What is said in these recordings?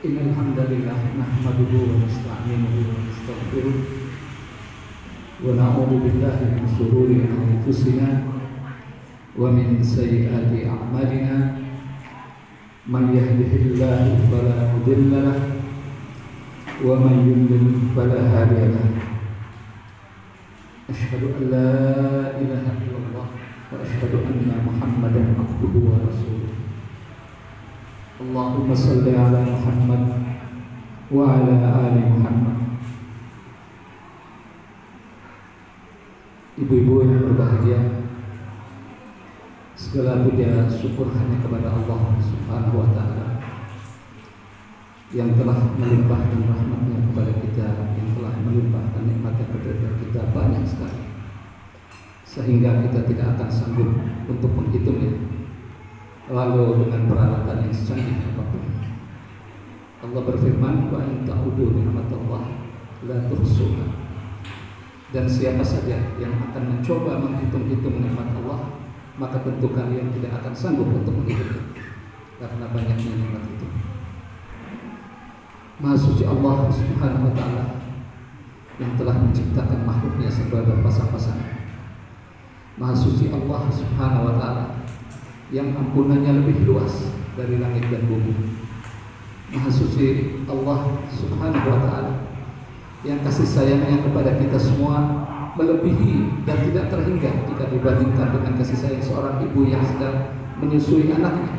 Innal hamdalillah nahmaduhu wa nasta'inuhu wa nastaghfiruh wa na'udzu billahi min shururi anfusina wa min sayyiati a'malina. Man yahdihillahu fala mudilla lahu wa man yudlil fala hadiya lahu. Asyhadu an la ilaha illallah wa asyhadu anna Muhammadan abduhu wa rasuluh. Allahumma salli ala Muhammad wa ala ali Muhammad. Ibu-ibu yang berbahagia, segala puja syukur hanya kepada Allah Subhanahu wa ta'ala yang telah melimpahkan rahmatnya kepada kita, yang telah melimpahkan nikmatnya kepada kita banyak sekali, sehingga kita tidak akan sanggup untuk menghitungnya walau dengan peralatan yang secanggih apapun. Allah berfirman, wa in ta'udu ni'matallah la tuhsuha. Dan siapa saja yang akan mencoba menghitung-hitung nikmat Allah, maka tentu kalian tidak akan sanggup untuk menghitungnya karena banyaknya nikmat itu. Maha suci Allah Subhanahu wa ta'ala yang telah menciptakan makhluknya serba berpasang-pasang. Maha suci Allah Subhanahu wa ta'ala yang ampunannya lebih luas dari langit dan bumi. Maha suci Allah Subhanahu wa ta'ala yang kasih sayangnya kepada kita semua melebihi dan tidak terhingga jika dibandingkan dengan kasih sayang seorang ibu yang sedang menyusui anaknya.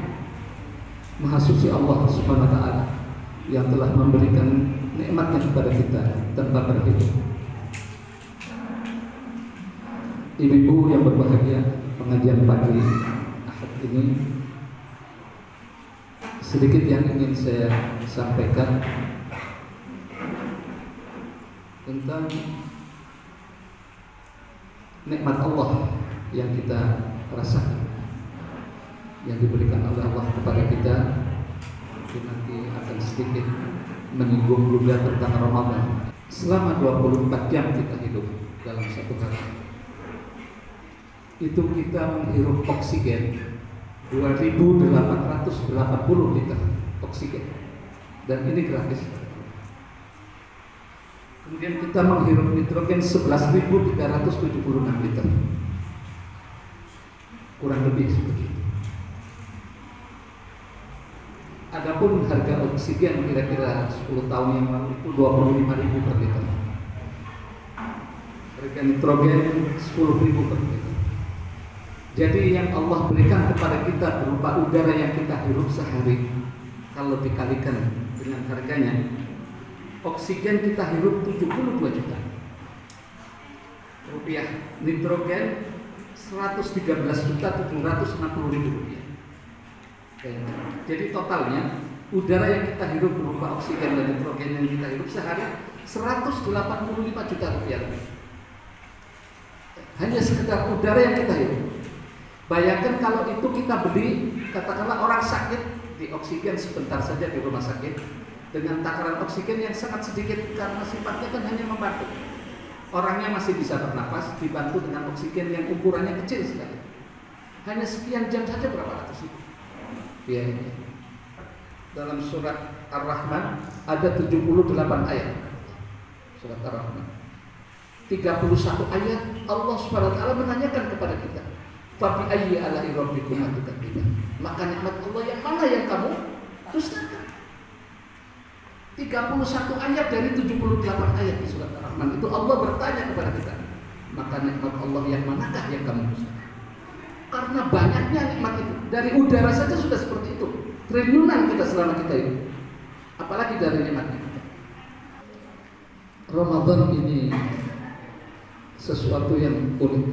Maha suci Allah Subhanahu wa ta'ala yang telah memberikan nikmatnya kepada kita tanpa berhitung. Ibu-ibu yang berbahagia, pengajian pagi ini sedikit yang ingin saya sampaikan tentang nikmat Allah yang kita rasakan, yang diberikan oleh Allah kepada kita. Nanti akan sedikit menyinggung juga tentang Ramadan. Selama 24 jam kita hidup dalam satu hari, itu kita menghirup oksigen 2.880 liter oksigen, dan ini gratis. Kemudian kita menghirup nitrogen 11.376 liter, kurang lebih seperti itu. Adapun harga oksigen kira-kira 10 tahun yang lalu itu 25.000 per liter. Harga nitrogen 10.000 per liter. Jadi yang Allah berikan kepada kita berupa udara yang kita hirup sehari, kalau dikalikan dengan harganya, oksigen kita hirup 72 juta rupiah, nitrogen 113.760.000 rupiah. Jadi totalnya udara yang kita hirup berupa oksigen dan nitrogen yang kita hirup sehari 185 juta rupiah. Hanya sekedar udara yang kita hirup. Bayangkan kalau itu kita beli, katakanlah orang sakit di oksigen sebentar saja di rumah sakit dengan takaran oksigen yang sangat sedikit karena sifatnya kan hanya membantu. Orangnya masih bisa bernapas, dibantu dengan oksigen yang ukurannya kecil sekali. Hanya sekian jam saja berapa ratus ribu biayanya. Dalam surat Ar-Rahman ada 78 ayat. Surat Ar-Rahman 31 ayat Allah Subhanahu wa ta'ala menanyakan kepada kita, "Fa bi ayyi ala'i rabbikuma tukadziban?" Maka nikmat Allah yang mana yang kamu dustakan? 31 ayat dari 78 ayat di surat Ar-Rahman itu Allah bertanya kepada kita, maka nikmat Allah yang manakah yang kamu dustakan? Karena banyaknya nikmat itu. Dari udara saja sudah seperti itu. Triliunan kita selama kita hidup. Apalagi dari nikmat kita. Ramadan ini sesuatu yang unik.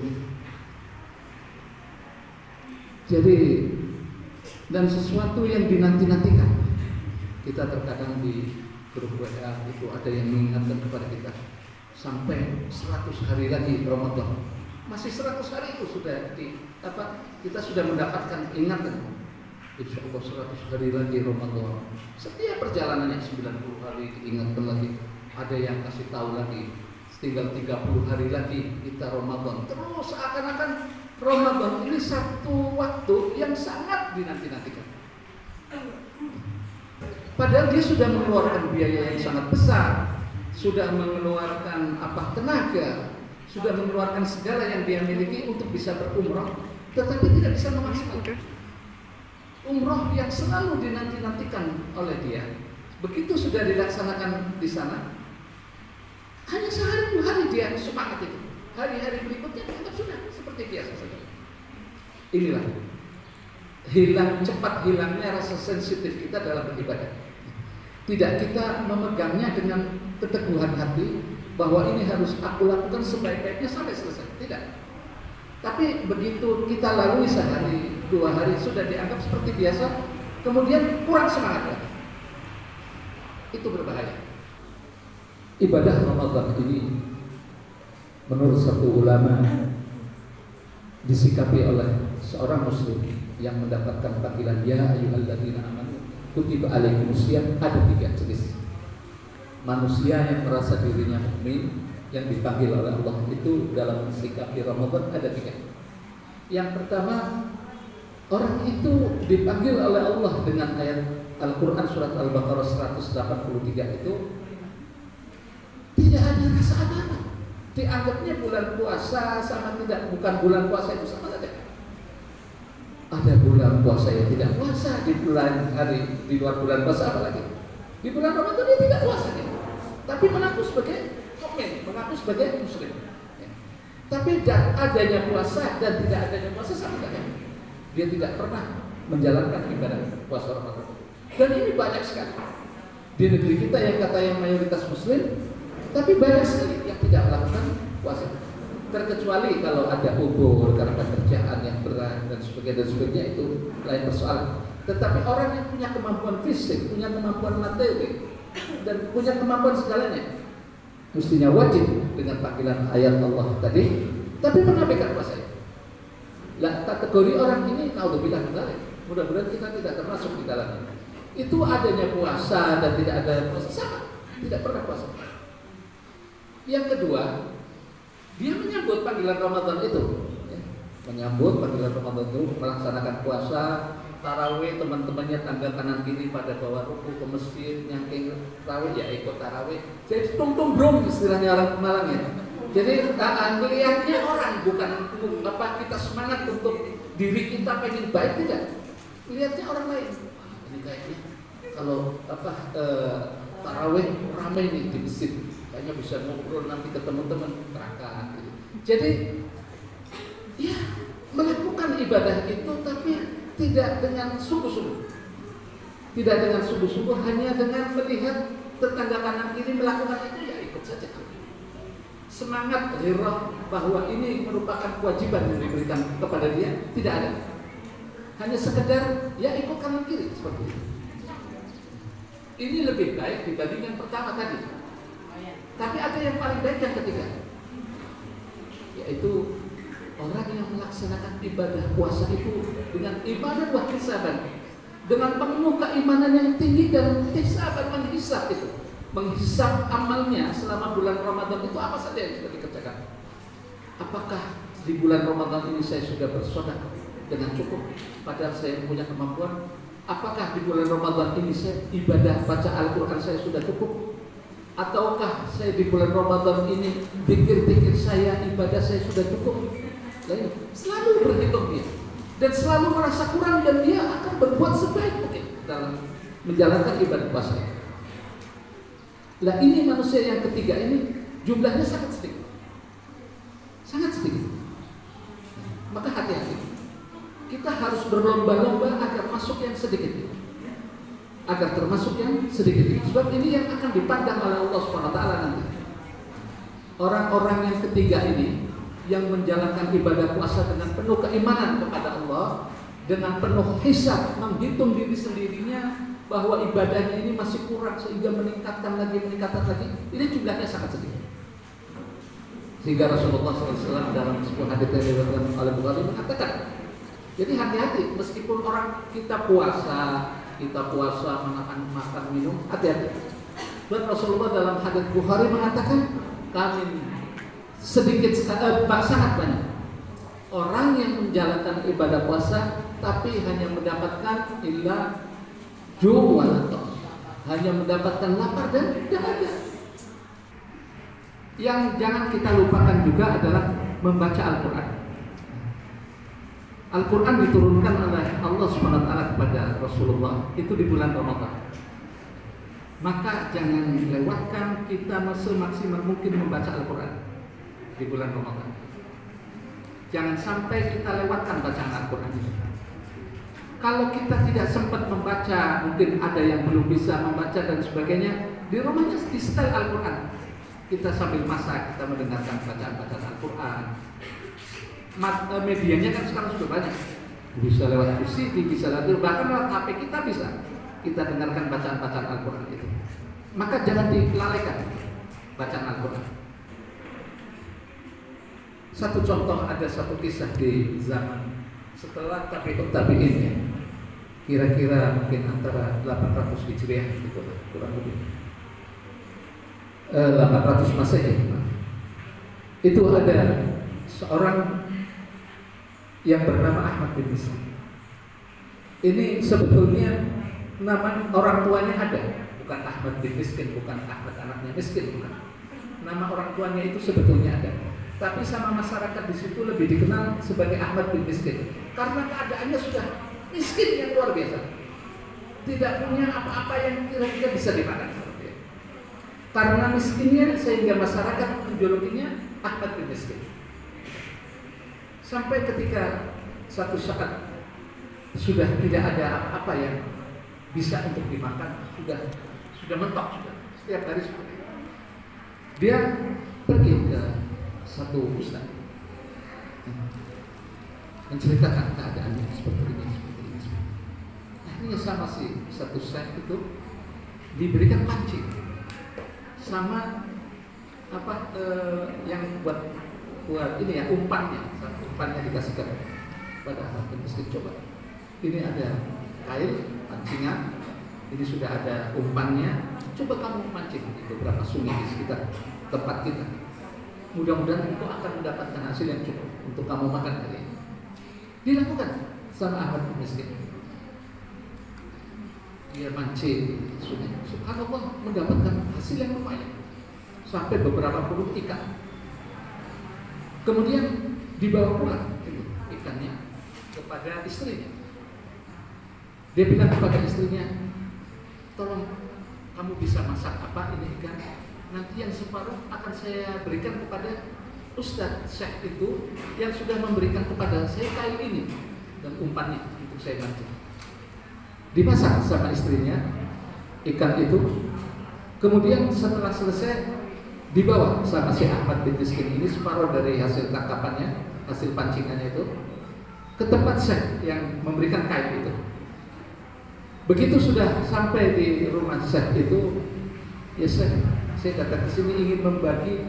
Jadi dan sesuatu yang dinanti-nantikan. Kita terkadang di grup WA itu ada yang mengingatkan kepada kita, sampai 100 hari lagi Ramadan. Masih 100 hari itu sudah kita sudah mendapatkan ingatan. Insya Allah 100 hari lagi Ramadan. Setiap perjalanannya 90 hari diingatkan lagi. Ada yang kasih tahu lagi, tinggal 30 hari lagi kita Ramadan. Terus seakan-akan Ramadan ini satu waktu yang sangat dinanti-nantikan. Padahal dia sudah mengeluarkan biaya yang sangat besar, sudah mengeluarkan tenaga, sudah mengeluarkan segala yang dia miliki untuk bisa berumrah, tetapi tidak bisa memaksimalkan umrah yang selalu dinanti-nantikan oleh dia. Begitu sudah dilaksanakan di sana, hanya sehari 2 hari dia semangat itu. Hari-hari berikutnya dianggap sudah seperti biasa saja. Inilah cepat hilangnya rasa sensitif kita dalam beribadah. Tidak kita memegangnya dengan keteguhan hati bahwa ini harus aku lakukan sebaik-baiknya sampai selesai. Tidak. Tapi begitu kita lalui sehari 2 hari sudah dianggap seperti biasa, kemudian kurang semangat lagi. Itu berbahaya. Ibadah Ramadan ini menurut satu ulama disikapi oleh seorang muslim yang mendapatkan panggilan ya ayyuhalladzina amanu kutiba alaikumusiyam. Ada 3 jenis manusia yang merasa dirinya mukmin yang dipanggil oleh Allah itu dalam sikapi Ramadan ada 3. Yang pertama, orang itu dipanggil oleh Allah dengan ayat Al-Quran surat Al-Baqarah 183 itu tidak ada rasa apa-apa. Dianggapnya bulan puasa sama tidak, bukan bulan puasa itu sama saja. Ada bulan puasa yang tidak puasa di bulan hari, di luar bulan puasa apalagi. Di bulan Ramadan dia tidak puasa dia. Tapi mengaku sebagai mukmin, mengaku sebagai muslim. Ya. Tapi adanya puasa dan tidak adanya puasa sama saja. Dia tidak pernah menjalankan ibadah puasa Ramadan. Dan ini banyak sekali di negeri kita yang mayoritas muslim, tapi banyak sekali yang tidak melakukan puasa. Terkecuali kalau ada uzur karena pekerjaan yang berat dan sebagainya itu lain persoalan. Tetapi orang yang punya kemampuan fisik, punya kemampuan materi dan punya kemampuan segalanya, mestinya wajib dengan panggilan ayat Allah tadi, tapi mengabaikan puasa. Lah kategori orang ini naudzubillah min dzalik. Mudah-mudahan kita tidak termasuk di dalamnya. Itu adanya puasa dan tidak ada puasa sama, tidak pernah puasa. Yang kedua, dia menyambut panggilan Ramadan itu, ya. Menyambut panggilan Ramadan itu, melaksanakan puasa, tarawih, teman-temannya tangga kanan kiri pada bawa ruku ke masjid, nyangking tarawih ya ikut tarawih. Jadi tung-tung brom istilahnya orang Malang ya. Jadi melihatnya orang bukan kita semangat untuk diri kita pengen baik, tidak. Lihatnya orang lain. Ini kayaknya kalau tarawih ramai nih di masjid, kayaknya bisa ngobrol nanti ketemu teman neraka gitu. Jadi ya melakukan ibadah itu tapi tidak dengan sungguh-sungguh. Tidak dengan sungguh-sungguh, hanya dengan melihat tetangga kanan kiri melakukan itu ya ikut saja. Semangat ghirah bahwa ini merupakan kewajiban yang diberikan kepada dia tidak ada. Hanya sekedar ya ikut kanan kiri seperti itu. Ini lebih baik dibanding yang pertama tadi. Tapi ada yang paling baik yang ketiga, yaitu orang yang melaksanakan ibadah puasa itu dengan ibadah wa hisaban, dengan penuh keimanan yang tinggi dan hisaban, menghisab itu, menghisab amalnya selama bulan Ramadan itu apa saja yang sudah dikerjakan. Apakah di bulan Ramadan ini saya sudah bersedekah dengan cukup, padahal saya punya kemampuan? Apakah di bulan Ramadan ini saya ibadah baca Al-Quran saya sudah cukup? Ataukah saya di bulan Ramadan ini zikir-zikir saya, ibadah saya sudah cukup? Selalu berhitung dia dan selalu merasa kurang, dan dia akan berbuat sebaik mungkin dalam menjalankan ibadah puasa. Lah ini manusia yang ketiga ini jumlahnya sangat sedikit, sangat sedikit. Maka hati-hati. Kita harus berlomba-lomba agar masuk yang sedikit ini, agar termasuk yang sedikit ini. Sebab ini yang akan dipandang oleh Allah SWT nanti. Orang-orang yang ketiga ini yang menjalankan ibadah puasa dengan penuh keimanan kepada Allah, dengan penuh hisab, menghitung diri sendirinya bahwa ibadahnya ini masih kurang sehingga meningkatkan lagi. Ini jumlahnya sangat sedikit. Sehingga Rasulullah SAW dalam sebuah hadits yang diriwayatkan oleh Bukhari mengatakan, jadi hati-hati, meskipun orang kita puasa menahan makan minum, hati-hati. Dan Rasulullah dalam hadits Bukhari mengatakan, kami sedikit sangat banyak orang yang menjalankan ibadah puasa tapi hanya mendapatkan illa ju'walatos, hanya mendapatkan lapar dan dahaga. Yang jangan kita lupakan juga adalah membaca Al-Quran. Al-Quran diturunkan oleh Allah SWT kepada Rasulullah itu di bulan Ramadan. Maka jangan lewatkan kita semaksimal mungkin membaca Al-Quran di bulan Ramadan. Jangan sampai kita lewatkan bacaan Al-Quran itu. Kalau kita tidak sempat membaca, mungkin ada yang belum bisa membaca dan sebagainya, di rumahnya di setel Al-Quran. Kita sambil masak, kita mendengarkan bacaan-bacaan Al-Quran. Medianya kan sekarang sudah banyak. Bisa lewat CD, bisa lewat, bahkan lewat HP kita bisa. Kita dengarkan bacaan-bacaan Al-Quran itu. Maka jangan dilalaikan bacaan Al-Quran. Satu contoh, ada satu kisah di zaman setelah tabi'in ya, kira-kira mungkin antara 800 Hijriah gitu, kurang lebih 800 Masehi. Itu ada seorang yang bernama Ahmad bin Isa. Ini sebetulnya nama orang tuanya ada, bukan Ahmad bin Miskin, bukan Ahmad anaknya miskin, bukan. Nama orang tuanya itu sebetulnya ada. Tapi sama masyarakat di situ lebih dikenal sebagai Ahmad bin Miskin karena keadaannya sudah miskin yang luar biasa, tidak punya apa-apa yang kira-kira bisa dimakan. Karena miskinnya sehingga masyarakat menjulukinya Ahmad bin Miskin. Sampai ketika satu saat sudah tidak ada apa-apa yang bisa untuk dimakan, sudah mentok sudah setiap hari seperti itu. Dia pergi ke satu ustaz menceritakan keadaannya seperti ini. Akhirnya sama si satu ustaz itu diberikan pancing sama yang buat ini ya, umpannya dikasihkan pada Ahmad bin Miskin. Coba, ini ada kail pancingan, ini sudah ada umpannya, coba kamu mancing di beberapa sungai di sekitar tempat kita. Mudah-mudahan engkau akan mendapatkan hasil yang cukup untuk kamu makan hari ini. Dilakukan sama Ahmad bin Miskin. Dia mancing sungai, subhanallah mendapatkan hasil yang lumayan, sampai beberapa puluh ikan. Kemudian dibawa pulang ikannya kepada istrinya. Dia bilang kepada istrinya, tolong kamu bisa masak apa ini ikan, nanti yang separuh akan saya berikan kepada Ustadz Syekh itu yang sudah memberikan kepada saya kail ini dan umpannya untuk saya mancing. Dimasak sama istrinya ikan itu. Kemudian setelah selesai dibawa sama si Ahmad bin Miskin ini separuh dari hasil tangkapannya, hasil pancingannya itu ke tempat Syekh yang memberikan kail itu. Begitu sudah sampai di rumah Syekh itu, ya Syekh, saya datang ke sini ingin membagi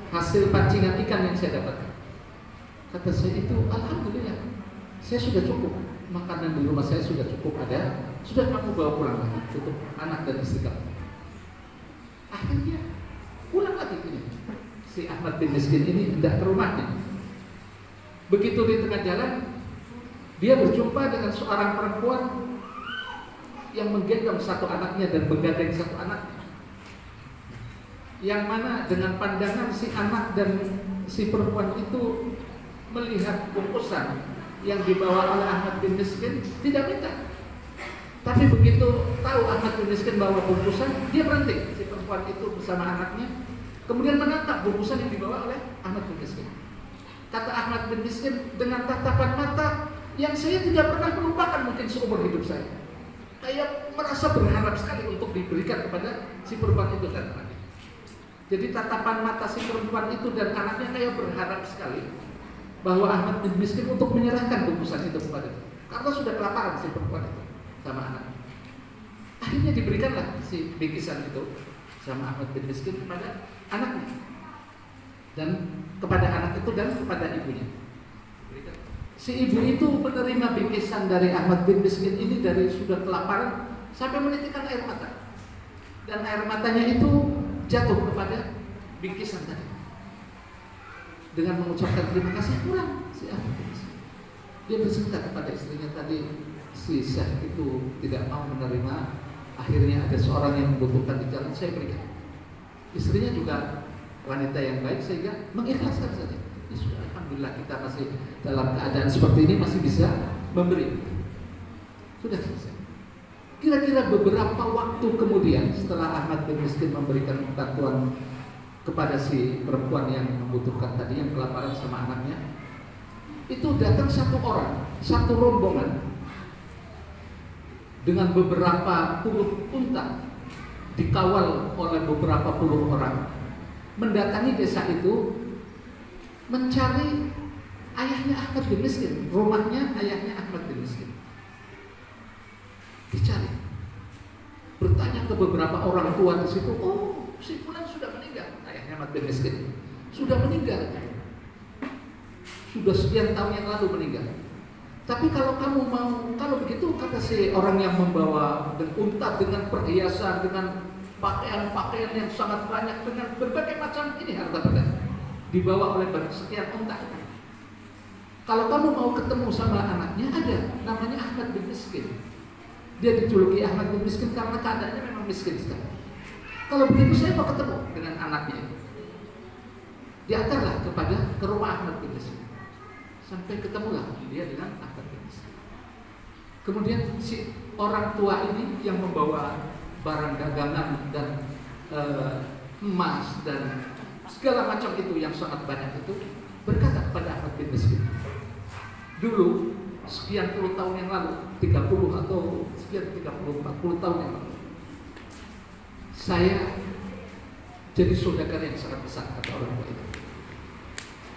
hasil pancingan ikan yang saya dapatkan. Kata saya itu, alhamdulillah, saya sudah cukup, makanan di rumah saya sudah cukup ada, sudah kamu bawa pulang lagi untuk anak dan istri kamu. Akhirnya pulang lagi ini. Si Ahmad bin Miskin ini hendak ke rumahnya. Begitu di tengah jalan, dia berjumpa dengan seorang perempuan yang menggendong satu anaknya dan menggandeng satu anaknya. Yang mana dengan pandangan si anak dan si perempuan itu melihat bungkusan yang dibawa oleh Ahmad bin Miskin, tidak minta. Tapi begitu tahu Ahmad bin Miskin bawa bungkusan, dia berhenti. Si perempuan itu bersama anaknya, kemudian menatap bungkusan yang dibawa oleh Ahmad bin Miskin. Kata Ahmad bin Miskin dengan tatapan mata yang saya tidak pernah melupakan mungkin seumur hidup saya. Saya merasa berharap sekali untuk diberikan kepada si perempuan itu dan anaknya. Jadi tatapan mata si perempuan itu dan anaknya kayak berharap sekali bahwa Ahmad bin Miskin untuk menyerahkan bungkusan itu kepada dia. Karena sudah kelaparan si perempuan itu sama anaknya. Akhirnya diberikanlah si bingkisan itu sama Ahmad bin Miskin kepada anaknya dan kepada anak itu dan kepada ibunya. Si ibu itu menerima bingkisan dari Ahmad bin Miskin ini dari sudah kelaparan sampai menitikkan air mata, dan air matanya itu jatuh kepada bingkisan tadi. Dengan mengucapkan terima kasih kurang si Ahmad bin Miskin. Dia bercerita kepada istrinya tadi, si Syekh itu tidak mau menerima akhirnya ada seorang yang membutuhkan di jalan, saya berikan. Istrinya juga wanita yang baik sehingga mengikhlaskan saja. Ya sudah, alhamdulillah kita masih dalam keadaan seperti ini, masih bisa memberi. Sudah selesai. Kira-kira beberapa waktu kemudian setelah Ahmad bin Miskin memberikan bantuan kepada si perempuan yang membutuhkan tadi, yang kelaparan sama anaknya, itu datang satu orang, satu rombongan dengan beberapa puluh unta, dikawal oleh beberapa puluh orang, mendatangi desa itu mencari ayahnya Ahmad bin Miskin, rumahnya ayahnya Ahmad bin Miskin. Dicari, bertanya ke beberapa orang tua di situ. Oh, si fulan sudah meninggal, ayahnya Ahmad bin Miskin sudah meninggal, sudah sekian tahun yang lalu meninggal. Tapi kalau kamu mau, kalau begitu, kata si orang yang membawa unta dengan perhiasan, dengan pakaian-pakaian yang sangat banyak, dengan berbagai macam ini harta benda, dibawa oleh sekian unta. Kalau kamu mau ketemu sama anaknya, ada, namanya Ahmad bin Miskin. Dia dijuluki Ahmad bin Miskin karena keadaannya memang miskin sekali. Kalau begitu saya mau ketemu dengan anaknya. Diantarlah ke rumah Ahmad bin Miskin. Sampai ketemulah dia dengan Ahmad bin Miskin. Kemudian si orang tua ini yang membawa barang dagangan dan emas dan segala macam itu yang sangat banyak itu, berkata kepada Ahmad bin Miskin, dulu sekian puluh tahun yang lalu, 30 atau sekian 30-40 tahun yang lalu, saya jadi saudagar yang sangat besar, kata orang tua itu.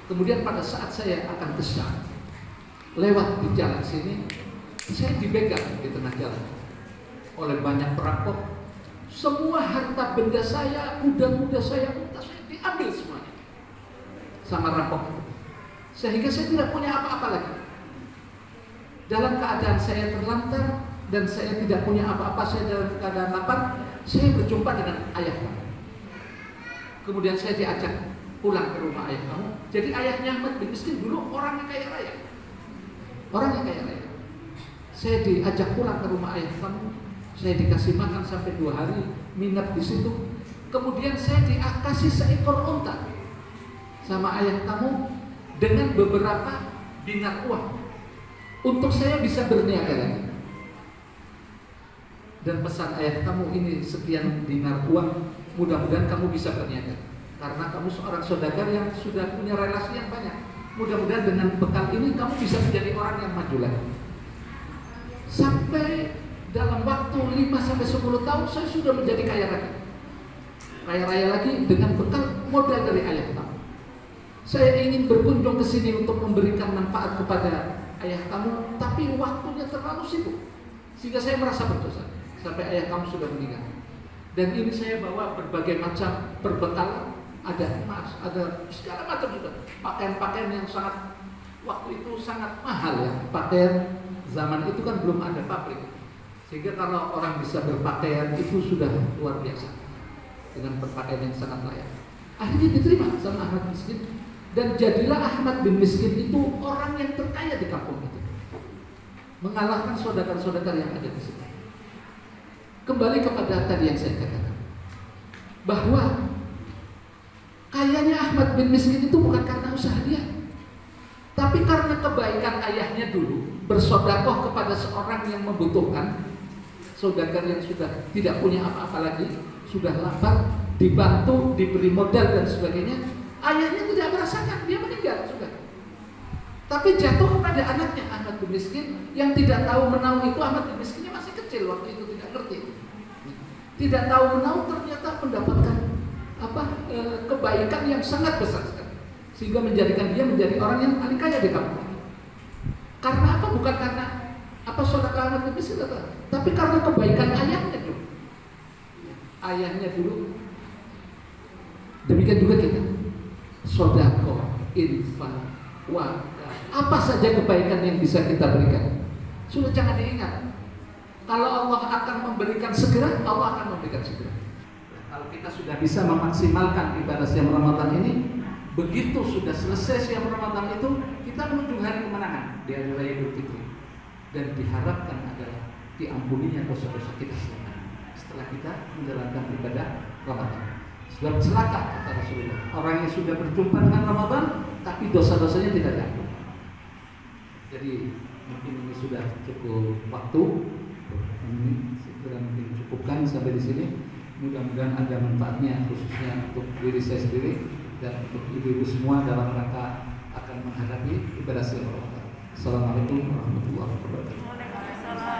Kemudian pada saat saya akan ke Syam, lewat di jalan sini, saya dibegal di tengah jalan oleh banyak perampok. Semua harta benda saya, kuda-kuda saya, unta saya diambil semuanya sama rampok itu, sehingga saya tidak punya apa-apa lagi. Dalam keadaan saya terlantar dan saya tidak punya apa-apa, saya dalam keadaan lapar, saya berjumpa dengan ayah kamu. Kemudian saya diajak pulang ke rumah ayah kamu. Jadi ayahnya Ahmad bin Miskin dulu orang yang kaya raya, orang yang kaya raya. Saya diajak pulang ke rumah ayah kamu, saya dikasih makan sampai 2 hari, minat di situ. Kemudian saya dikasih seekor unta sama ayah kamu dengan beberapa dinar uang untuk saya bisa berniaga lagi. Dan pesan ayah kamu ini sekian dinar uang, mudah-mudahan kamu bisa berniaga, karena kamu seorang saudagar yang sudah punya relasi yang banyak. Mudah-mudahan dengan bekal ini kamu bisa menjadi orang yang maju lagi. Sampai dalam waktu 5-10 tahun saya sudah menjadi kaya raya lagi dengan bekal modal dari ayah kamu. Saya ingin berkunjung ke sini untuk memberikan manfaat kepada ayah kamu, tapi waktunya terlalu sibuk sehingga saya merasa berdosa sampai ayah kamu sudah meninggal. Dan ini saya bawa berbagai macam perbekalan, ada emas, ada segala macam juga, pakaian-pakaian yang sangat, waktu itu sangat mahal ya. Pakaian zaman itu kan belum ada pabrik, sehingga kalau orang bisa berpakaian itu sudah luar biasa, dengan berpakaian yang sangat layak. Akhirnya diterima sama Ahmad bin Miskin, dan jadilah Ahmad bin Miskin itu orang yang terkaya di kampung itu, mengalahkan saudagar-saudagar yang ada di situ. Kembali kepada tadi yang saya katakan, bahwa kayanya Ahmad bin Miskin itu bukan karena usaha dia, tapi karena kebaikan ayahnya dulu bersodakoh kepada seorang yang membutuhkan, saudagar yang sudah tidak punya apa-apa lagi, sudah lapar, dibantu, diberi modal dan sebagainya. Ayahnya tidak merasakan, dia meninggal sudah. Tapi jatuh kepada anaknya Ahmad bin Miskin yang tidak tahu menau itu. Ahmad bin Miskinnya masih kecil waktu itu, tidak ngerti, tidak tahu menau, ternyata mendapatkan kebaikan yang sangat besar sekali, sehingga menjadikan dia menjadi orang yang paling kaya di kampung. Karena apa? Bukan karena sedekah Ahmad bin Miskin, tapi karena kebaikan ayahnya dulu. Ayahnya dulu. Demikian juga kita, sedekah, infak, wakaf, apa saja kebaikan yang bisa kita berikan, sudah jangan diingat. Kalau Allah akan memberikan segera, Allah akan memberikan segera. Kalau kita sudah bisa memaksimalkan ibadah siam Ramadan ini, begitu sudah selesai siam Ramadan itu, kita menuju hari kemenangan di hari raya Idul Fitri, dan diharapkan adalah diampuninya dosa-dosa kita selama. setelah kita menjalankan ibadah Ramadan. Sebab celaka kata Rasulullah, orang yang sudah berjumpa dengan Ramadan tapi dosa-dosanya tidak diampuni. Jadi mungkin ini sudah cukup waktu. Ini sudah mungkin cukupkan sampai di sini. Mudah-mudahan ada manfaatnya khususnya untuk diri saya sendiri dan untuk ibu-ibu semua dalam rangka akan menghadapi ibadah Ramadan. Assalamualaikum warahmatullahi wabarakatuh.